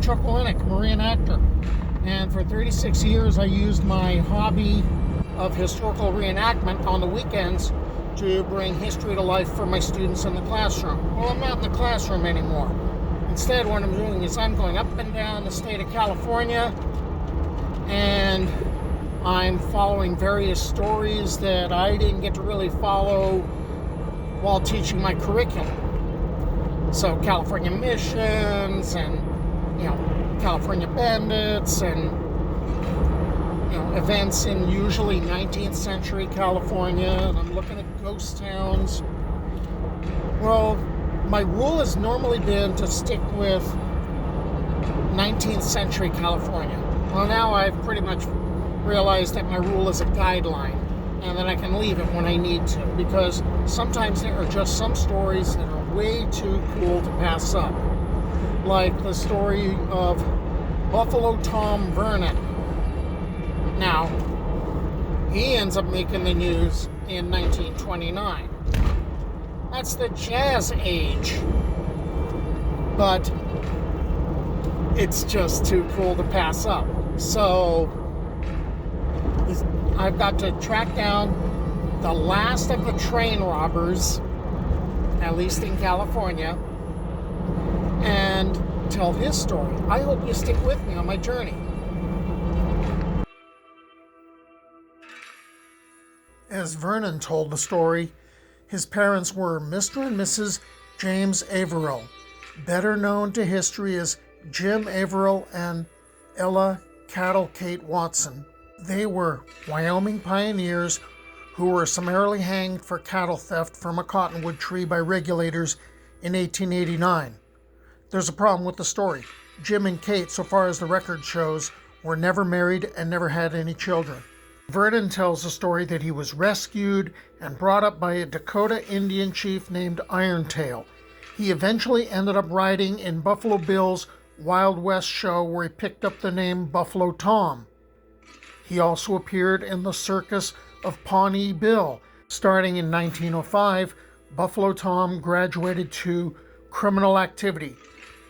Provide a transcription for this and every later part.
Chuck Olenek. I'm a reenactor. And for 36 years, I used my hobby of historical reenactment on the weekends to bring history to life for my students in the classroom. Well, I'm not in the classroom anymore. Instead, what I'm doing is I'm going up and down the state of California, and I'm following various stories that I didn't get to really follow while teaching my curriculum. So California missions and, California bandits and, events in usually 19th century California, and I'm looking at ghost towns. Well, my rule has normally been to stick with 19th century California. Well, now I've pretty much realized that my rule is a guideline and that I can leave it when I need to, because sometimes there are just some stories that are way too cool to pass up. Like the story of Buffalo Tom Vernon. Now, he ends up making the news in 1929. That's the jazz age. But it's just too cool to pass up. So I've got to track down the last of the train robbers, at least in California, and tell his story. I hope you stick with me on my journey. As Vernon told the story, his parents were Mr. and Mrs. James Averill, better known to history as Jim Averill and Ella Cattle Kate Watson. They were Wyoming pioneers who were summarily hanged for cattle theft from a cottonwood tree by regulators in 1889. There's a problem with the story. Jim and Kate, so far as the record shows, were never married and never had any children. Vernon tells the story that he was rescued and brought up by a Dakota Indian chief named Irontail. He eventually ended up riding in Buffalo Bill's Wild West show, where he picked up the name Buffalo Tom. He also appeared in the Circus of Pawnee Bill. Starting in 1905, Buffalo Tom graduated to criminal activity.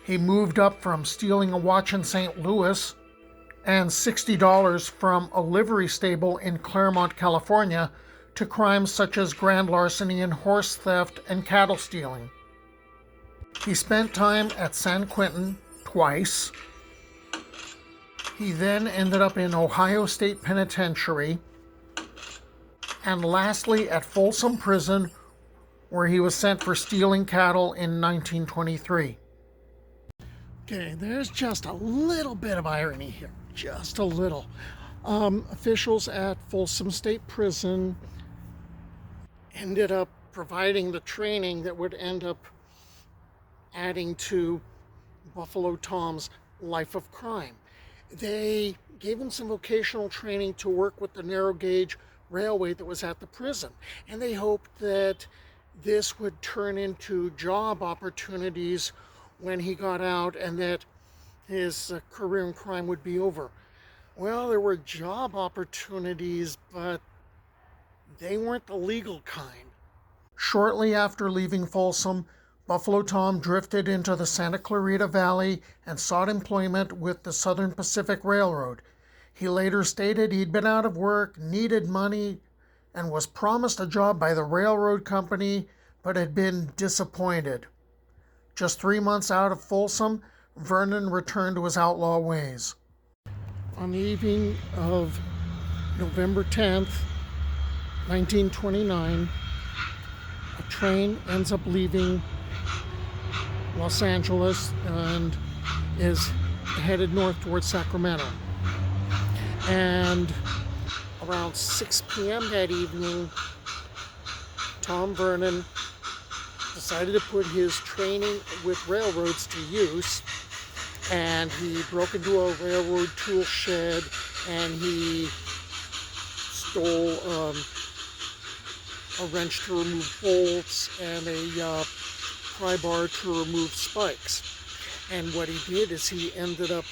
He moved up from stealing a watch in St. Louis and $60 from a livery stable in Claremont, California, to crimes such as grand larceny and horse theft and cattle stealing. He spent time at San Quentin twice. He then ended up in Ohio State Penitentiary, and lastly at Folsom Prison, where he was sent for stealing cattle in 1923. Okay, there's just a little bit of irony here, just a little. Officials at Folsom State Prison ended up providing the training that would end up adding to Buffalo Tom's life of crime. They gave him some vocational training to work with the narrow gauge railway that was at the prison, and they hoped that this would turn into job opportunities when he got out, and that his career in crime would be over. Well, there were job opportunities, but they weren't the legal kind. Shortly after leaving Folsom, Buffalo Tom drifted into the Santa Clarita Valley and sought employment with the Southern Pacific Railroad. He later stated he'd been out of work, needed money, and was promised a job by the railroad company, but had been disappointed. Just 3 months out of Folsom, Vernon returned to his outlaw ways. On the evening of November 10th, 1929, a train ends up leaving Los Angeles and is headed north towards Sacramento. And around 6 p.m. that evening, Tom Vernon decided to put his training with railroads to use, and he broke into a railroad tool shed and he stole a wrench to remove bolts and a pry bar to remove spikes. And what he did is he ended up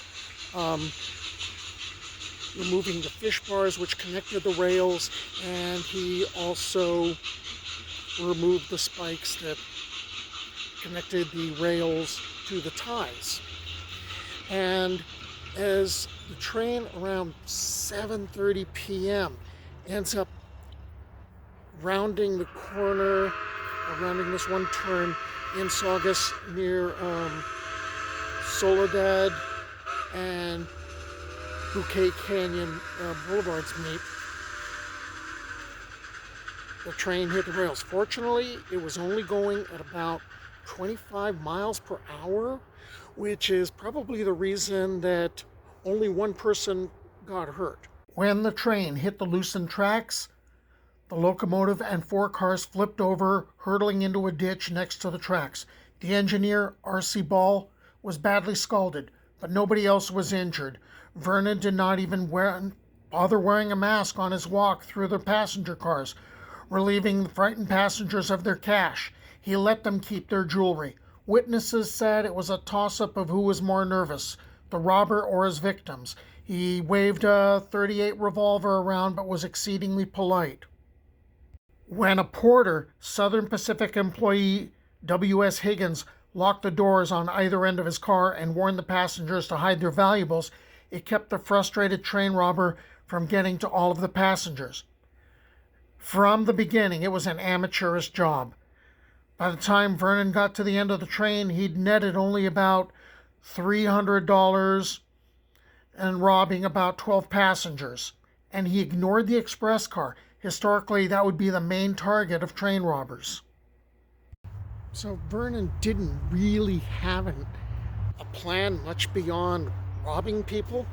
removing the fish bars which connected the rails, and he also removed the spikes that connected the rails to the ties. And as the train around 7:30 p.m. ends up rounding the corner, rounding this one turn in Saugus near Soledad and Bouquet Canyon boulevards meet, the train hit the rails. Fortunately, it was only going at about 25 miles per hour, which is probably the reason that only one person got hurt. When the train hit the loosened tracks, the locomotive and 4 cars flipped over, hurtling into a ditch next to the tracks. The engineer, R.C. Ball, was badly scalded, but nobody else was injured. Vernon did not even bother wearing a mask on his walk through the passenger cars, relieving the frightened passengers of their cash. He let them keep their jewelry. Witnesses said it was a toss-up of who was more nervous, the robber or his victims. He waved a .38 revolver around but was exceedingly polite. When a porter, Southern Pacific employee W.S. Higgins, locked the doors on either end of his car and warned the passengers to hide their valuables, it kept the frustrated train robber from getting to all of the passengers. From the beginning, it was an amateurish job. By the time Vernon got to the end of the train, he'd netted only about $300 and robbing about 12 passengers. And he ignored the express car. Historically, that would be the main target of train robbers. So Vernon didn't really have a plan much beyond robbing people.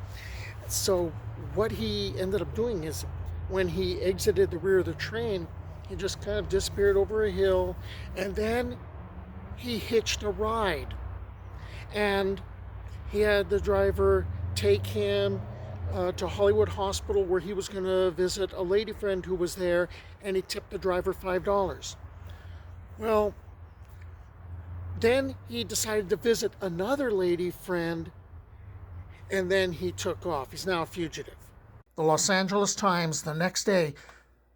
So what he ended up doing is, when he exited the rear of the train, he just kind of disappeared over a hill, and then he hitched a ride. And he had the driver take him to Hollywood Hospital, where he was going to visit a lady friend who was there, and he tipped the driver $5. Well, then he decided to visit another lady friend, and then he took off. He's now a fugitive. The Los Angeles Times the next day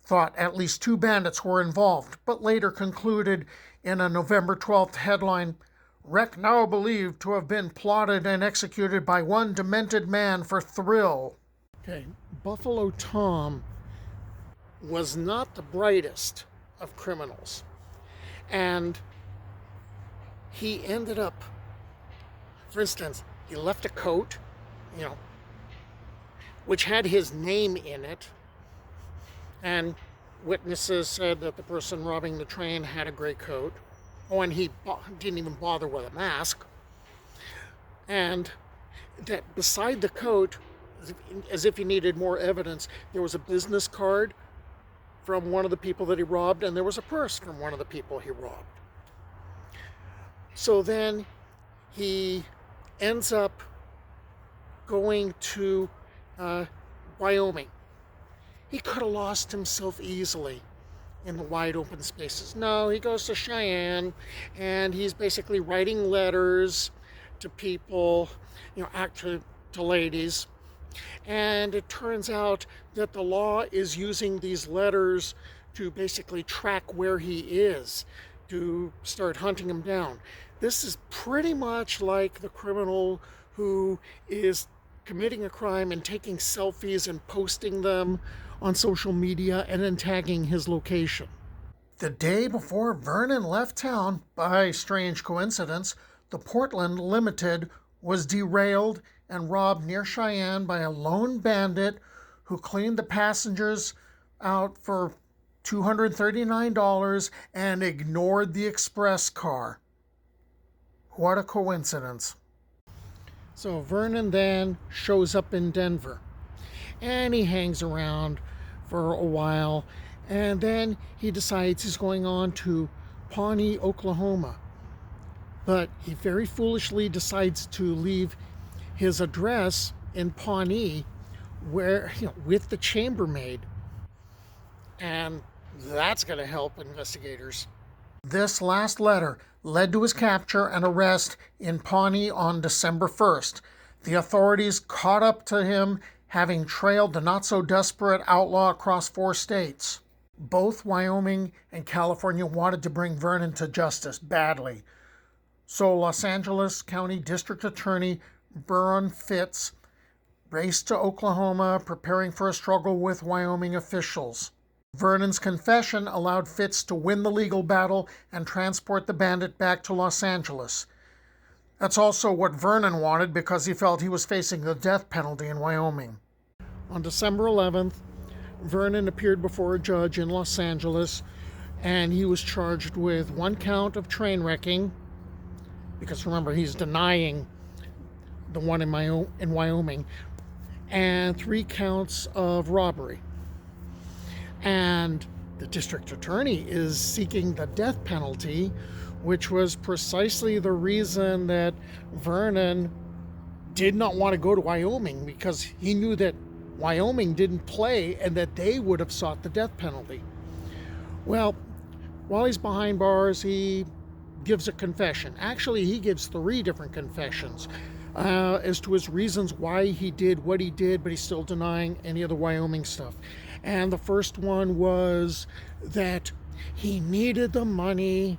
thought at least 2 bandits were involved, but later concluded in a November 12th headline, "Wreck now believed to have been plotted and executed by one demented man for thrill." Okay, Buffalo Tom was not the brightest of criminals. And he ended up, for instance, he left a coat, which had his name in it. And witnesses said that the person robbing the train had a gray coat. Oh, and he didn't even bother with a mask. And that beside the coat, as if he needed more evidence, there was a business card from one of the people that he robbed, and there was a purse from one of the people he robbed. So then he ends up going to Wyoming. He could have lost himself easily in the wide open spaces. No, he goes to Cheyenne, and he's basically writing letters to people, actually to ladies. And it turns out that the law is using these letters to basically track where he is, to start hunting him down. This is pretty much like the criminal who is committing a crime and taking selfies and posting them on social media and then tagging his location. The day before Vernon left town, by strange coincidence, the Portland Limited was derailed and robbed near Cheyenne by a lone bandit who cleaned the passengers out for $239 and ignored the express car. What a coincidence. So Vernon then shows up in Denver, and he hangs around for a while, and then he decides he's going on to Pawnee, Oklahoma. But he very foolishly decides to leave his address in Pawnee with the chambermaid. And that's going to help investigators. This last letter led to his capture and arrest in Pawnee on December 1st. The authorities caught up to him, having trailed the not-so-desperate outlaw across 4 states. Both Wyoming and California wanted to bring Vernon to justice badly. So Los Angeles County District Attorney Burron Fitz raced to Oklahoma, preparing for a struggle with Wyoming officials. Vernon's confession allowed Fitz to win the legal battle and transport the bandit back to Los Angeles. That's also what Vernon wanted because he felt he was facing the death penalty in Wyoming. On December 11th, Vernon appeared before a judge in Los Angeles, and he was charged with 1 count of train wrecking, because remember, he's denying the one in Wyoming, and 3 counts of robbery. And the district attorney is seeking the death penalty, which was precisely the reason that Vernon did not want to go to Wyoming, because he knew that Wyoming didn't play and that they would have sought the death penalty. Well, while he's behind bars, he gives a confession. Actually, he gives 3 different confessions as to his reasons why he did what he did, but he's still denying any of the Wyoming stuff. And the first one was that he needed the money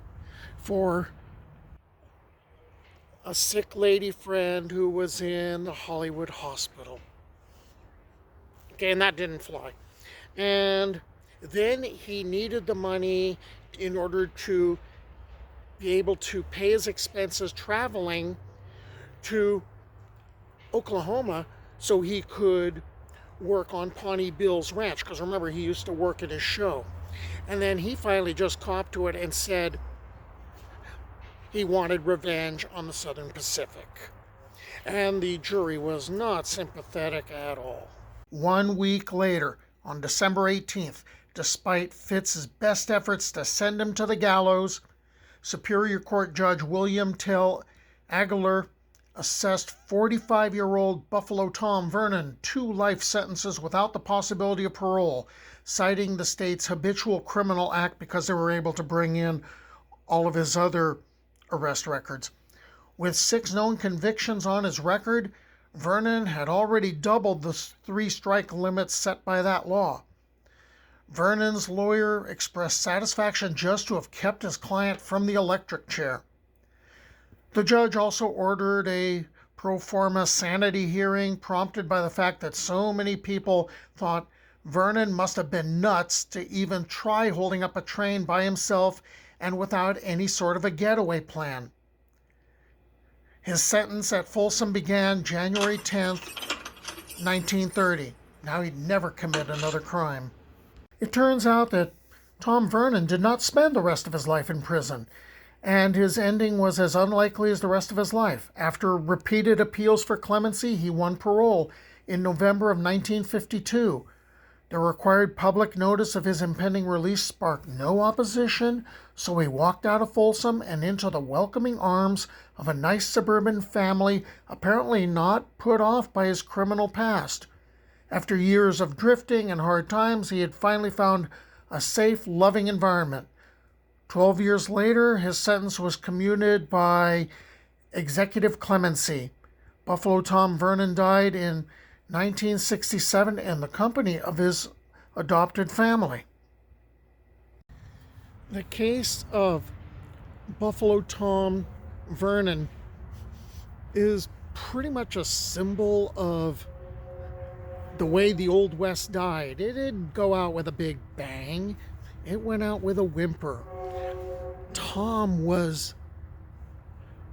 for a sick lady friend who was in the Hollywood hospital. Okay, and that didn't fly. And then he needed the money in order to be able to pay his expenses traveling to Oklahoma so he could work on Pawnee Bill's ranch, because remember, he used to work at his show. And then he finally just copped to it and said he wanted revenge on the Southern Pacific. And the jury was not sympathetic at all. 1 week later, on December 18th, despite Fitz's best efforts to send him to the gallows, Superior Court Judge William Tell Aguilar assessed 45-year-old Buffalo Tom Vernon 2 life sentences without the possibility of parole, citing the state's habitual criminal act because they were able to bring in all of his other arrest records. With 6 known convictions on his record, Vernon had already doubled the 3-strike limit set by that law. Vernon's lawyer expressed satisfaction just to have kept his client from the electric chair. The judge also ordered a pro forma sanity hearing, prompted by the fact that so many people thought Vernon must have been nuts to even try holding up a train by himself and without any sort of a getaway plan. His sentence at Folsom began January 10th, 1930. Now he'd never commit another crime. It turns out that Tom Vernon did not spend the rest of his life in prison, and his ending was as unlikely as the rest of his life. After repeated appeals for clemency, he won parole in November of 1952. The required public notice of his impending release sparked no opposition, so he walked out of Folsom and into the welcoming arms of a nice suburban family, apparently not put off by his criminal past. After years of drifting and hard times, he had finally found a safe, loving environment. 12 years later, his sentence was commuted by executive clemency. Buffalo Tom Vernon died in 1967 in the company of his adopted family. The case of Buffalo Tom Vernon is pretty much a symbol of the way the Old West died. It didn't go out with a big bang. It went out with a whimper. Tom was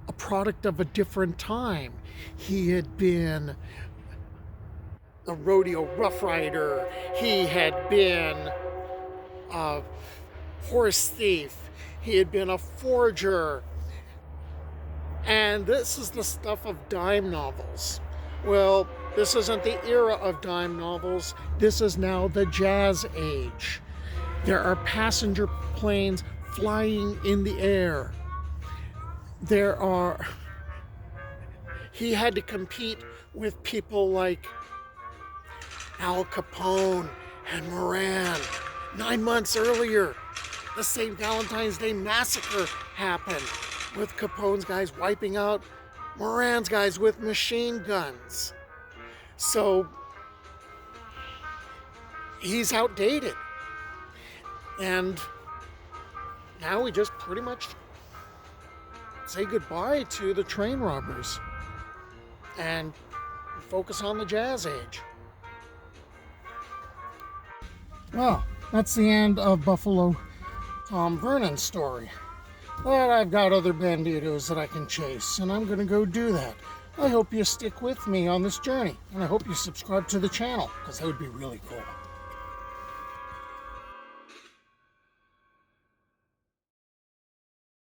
a product of a different time. He had been a rodeo rough rider. He had been a horse thief. He had been a forger. And this is the stuff of dime novels. Well, this isn't the era of dime novels. This is now the jazz age. There are passenger planes flying in the air. He had to compete with people like Al Capone and Moran. 9 months earlier, the St. Valentine's Day Massacre happened, with Capone's guys wiping out Moran's guys with machine guns. So he's outdated. And now we just pretty much say goodbye to the train robbers. and focus on the Jazz Age. Well, that's the end of Buffalo Tom Vernon's story. But I've got other bandidos that I can chase, and I'm going to go do that. I hope you stick with me on this journey, and I hope you subscribe to the channel, because that would be really cool.